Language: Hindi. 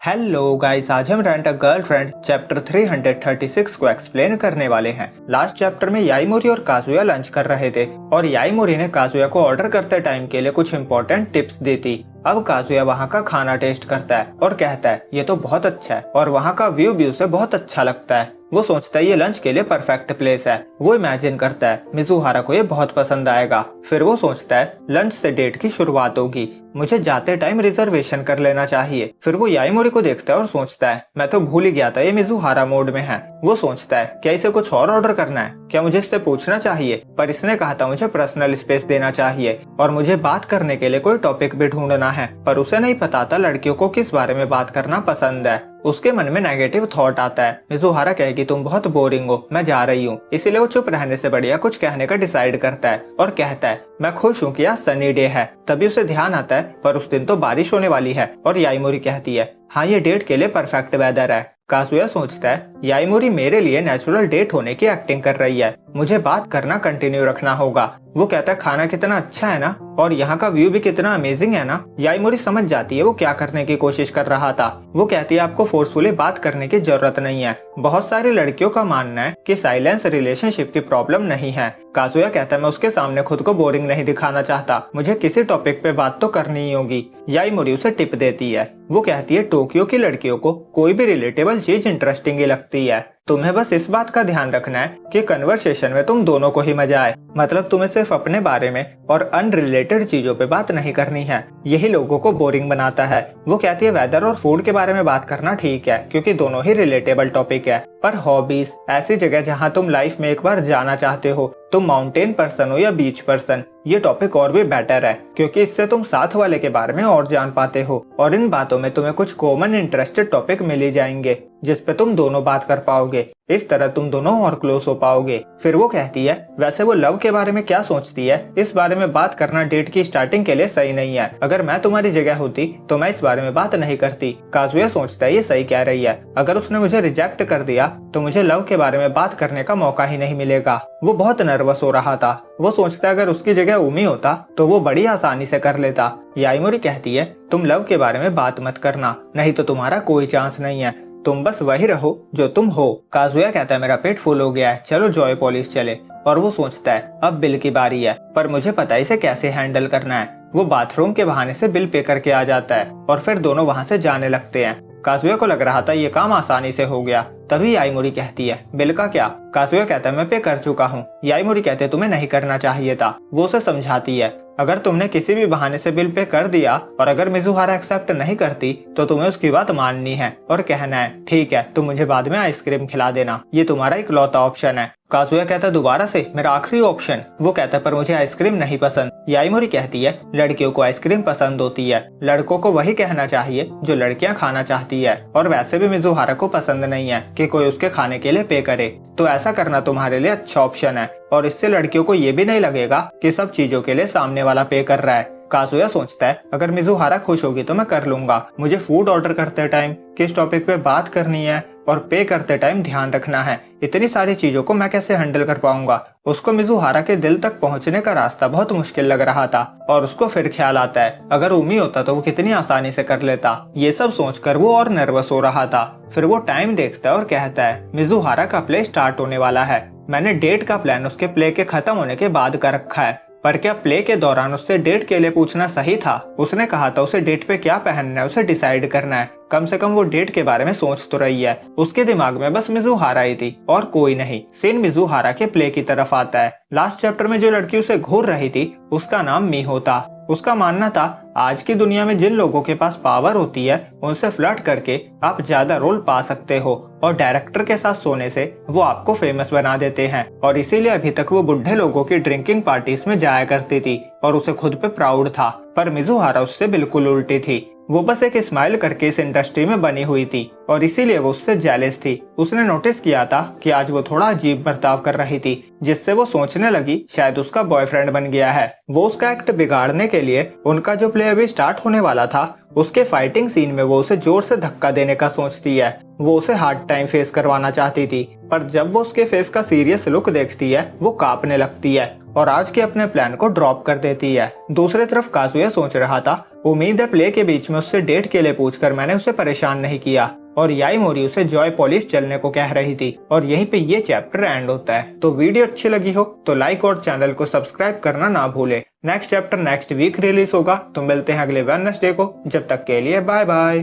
हेलो गाइस, आज हम रेंट अ गर्लफ्रेंड चैप्टर 336 को एक्सप्लेन करने वाले हैं। लास्ट चैप्टर में याईमोरी और काजुया लंच कर रहे थे और याईमोरी ने काजुया को ऑर्डर करते टाइम के लिए कुछ इंपॉर्टेंट टिप्स दी थी। अब काजुया वहाँ का खाना टेस्ट करता है और कहता है ये तो बहुत अच्छा है और वहाँ का व्यू भी उसे बहुत अच्छा लगता है। वो सोचता है ये लंच के लिए परफेक्ट प्लेस है। वो इमेजिन करता है मिजुहारा को ये बहुत पसंद आएगा। फिर वो सोचता है लंच से डेट की शुरुआत होगी, मुझे जाते टाइम रिजर्वेशन कर लेना चाहिए। फिर वो याईमोरी को देखता है और सोचता है मैं तो भूल ही गया था ये मिजुहारा मोड में है। वो सोचता है क्या इसे कुछ और ऑर्डर करना है, क्या मुझे इससे पूछना चाहिए, पर इसने कहा था मुझे पर्सनल स्पेस देना चाहिए और मुझे बात करने के लिए कोई टॉपिक भी ढूंढना है। पर उसे नहीं पता था लड़कियों को किस बारे में बात करना पसंद है। उसके मन में नेगेटिव थॉट आता है, मिजुहारा कहेगी तुम बहुत बोरिंग हो, मैं जा रही हूँ। इसीलिए वो चुप रहने से बढ़िया कुछ कहने का डिसाइड करता है और कहता है मैं खुश हूँ कि आज सनी डे है। तभी उसे ध्यान आता है पर उस दिन तो बारिश होने वाली है और याईमोरी कहती है हाँ ये डेट के लिए परफेक्ट वेदर है। काजुया सोचता है याईमोरी मेरे लिए नेचुरल डेट होने की एक्टिंग कर रही है, मुझे बात करना कंटिन्यू रखना होगा। वो कहता है खाना कितना अच्छा है ना और यहाँ का व्यू भी कितना अमेजिंग है ना। याईमोरी समझ जाती है वो क्या करने की कोशिश कर रहा था। वो कहती है आपको फोर्सफुली बात करने की जरूरत नहीं है। बहुत सारी लड़कियों का मानना है कि साइलेंस रिलेशनशिप की प्रॉब्लम नहीं है। काजुया कहता है मैं उसके सामने खुद को बोरिंग नहीं दिखाना चाहता, मुझे किसी टॉपिक पे बात तो करनी ही होगी। याईमोरी उसे टिप देती है। वो कहती है टोक्यो की लड़कियों को कोई भी रिलेटेबल चीज इंटरेस्टिंग ही लगती है, तुम्हें बस इस बात का ध्यान रखना है कि कन्वर्सेशन में तुम दोनों को ही मजा आए। मतलब तुम्हें सिर्फ अपने बारे में और अनरिलेटेड चीजों पे बात नहीं करनी है, यही लोगों को बोरिंग बनाता है। वो कहती है वेदर और फूड के बारे में बात करना ठीक है क्योंकि दोनों ही रिलेटेबल टॉपिक है, पर हॉबीज, ऐसी जगह जहाँ तुम लाइफ में एक बार जाना चाहते हो, तुम माउंटेन पर्सन हो या बीच पर्सन, ये टॉपिक और भी बेटर है क्योंकि इससे तुम साथ वाले के बारे में और जान पाते हो और इन बातों में तुम्हें कुछ कॉमन इंटरेस्टेड टॉपिक मिल ही जाएंगे जिस पे तुम दोनों बात कर पाओगे। इस तरह तुम दोनों और क्लोज हो पाओगे। फिर वो कहती है वैसे वो लव के बारे में क्या सोचती है, इस बारे में बात करना डेट की स्टार्टिंग के लिए सही नहीं है। अगर मैं तुम्हारी जगह होती तो मैं इस बारे में बात नहीं करती। काजुया सोचता है ये सही कह रही है, अगर उसने मुझे रिजेक्ट कर दिया तो मुझे लव के बारे में बात करने का मौका ही नहीं मिलेगा। वो बहुत नर्वस हो रहा था। वो सोचता है अगर उसकी जगह उमी होता तो वो बड़ी आसानी से कर लेता। याईमोरी कहती है तुम लव के बारे में बात मत करना, नहीं तो तुम्हारा कोई चांस नहीं है, तुम बस वही रहो जो तुम हो। काजुया कहता है मेरा पेट फुल हो गया है, चलो जॉय पॉलिश चले। और वो सोचता है अब बिल की बारी है, पर मुझे पता है इसे कैसे हैंडल करना है। वो बाथरूम के बहाने से बिल पे करके आ जाता है और फिर दोनों वहाँ से जाने लगते हैं। काजुया को लग रहा था ये काम आसानी से हो गया। तभी याईमोरी कहती है बिल का क्या? काजुया कहता है मैं पे कर चुका हूँ। याईमोरी कहते हैं तुम्हें नहीं करना चाहिए था। वो उसे समझाती है अगर तुमने किसी भी बहाने से बिल पे कर दिया और अगर मिजुहारा एक्सेप्ट नहीं करती तो तुम्हें उसकी बात माननी है और कहना है ठीक है तुम मुझे बाद में आइसक्रीम खिला देना, ये तुम्हारा इकलौता ऑप्शन है। काजुया कहता है दोबारा से मेरा आखिरी ऑप्शन। वो कहता है पर मुझे आइसक्रीम नहीं पसंद। याईमोरी कहती है लड़कियों को आइसक्रीम पसंद होती है, लड़कों को वही कहना चाहिए जो लड़कियां खाना चाहती है और वैसे भी मिजुहारा को पसंद नहीं है कि कोई उसके खाने के लिए पे करे, तो ऐसा करना तुम्हारे लिए अच्छा ऑप्शन है और इससे लड़कियों को ये भी नहीं लगेगा कि सब चीजों के लिए सामने वाला पे कर रहा है। काजुया सोचता है अगर मिजुहारा खुश होगी तो मैं कर लूंगा, मुझे फूड ऑर्डर करते टाइम किस टॉपिक पे बात करनी है और पे करते टाइम ध्यान रखना है, इतनी सारी चीजों को मैं कैसे हैंडल कर पाऊंगा। उसको मिजुहारा के दिल तक पहुंचने का रास्ता बहुत मुश्किल लग रहा था और उसको फिर ख्याल आता है अगर उमी होता तो वो कितनी आसानी से कर लेता। ये सब सोचकर वो और नर्वस हो रहा था। फिर वो टाइम देखता है और कहता है मिजुहारा का प्ले स्टार्ट होने वाला है, मैंने डेट का प्लान उसके प्ले के खत्म होने के बाद कर रखा है, पर क्या प्ले के दौरान उससे डेट के लिए पूछना सही था? उसने कहा था उसे डेट पे क्या पहनना है उसे डिसाइड करना है, कम से कम वो डेट के बारे में सोच तो रही है। उसके दिमाग में बस मिजुहारा ही थी और कोई नहीं। सीन मिजुहारा के प्ले की तरफ आता है। लास्ट चैप्टर में जो लड़की उसे घूर रही थी उसका नाम मीहो था। उसका मानना था आज की दुनिया में जिन लोगों के पास पावर होती है उनसे फ्लर्ट करके आप ज्यादा रोल पा सकते हो और डायरेक्टर के साथ सोने से वो आपको फेमस बना देते हैं और इसीलिए अभी तक वो बुढ़े लोगों की ड्रिंकिंग पार्टीज में जाया करती थी और उसे खुद पे प्राउड था। पर मिजुहारा उससे बिल्कुल उल्टी थी, वो बस एक स्माइल करके इस इंडस्ट्री में बनी हुई थी और इसीलिए वो उससे जेलस थी। उसने नोटिस किया था कि आज वो थोड़ा अजीब बर्ताव कर रही थी जिससे वो सोचने लगी शायद उसका बॉयफ्रेंड बन गया है। वो उसका एक्ट बिगाड़ने के लिए उनका जो प्ले अभी स्टार्ट होने वाला था उसके फाइटिंग सीन में वो उसे जोर से धक्का देने का सोचती है। वो उसे हार्ड टाइम फेस करवाना चाहती थी पर जब वो उसके फेस का सीरियस लुक देखती है वो कांपने लगती है और आज के अपने प्लान को ड्रॉप कर देती है। दूसरी तरफ काजुया सोच रहा था, उम्मीद है प्ले के बीच में उससे डेट के लिए पूछकर मैंने उसे परेशान नहीं किया। और याईमोरी उसे जॉय पॉलिश चलने को कह रही थी। और यहीं पे ये चैप्टर एंड होता है। तो वीडियो अच्छी लगी हो तो लाइक और चैनल को सब्सक्राइब करना ना भूले। Next chapter next week release होगा, तो मिलते हैं अगले वेडनेसडे को। जब तक के लिए बाय बाय।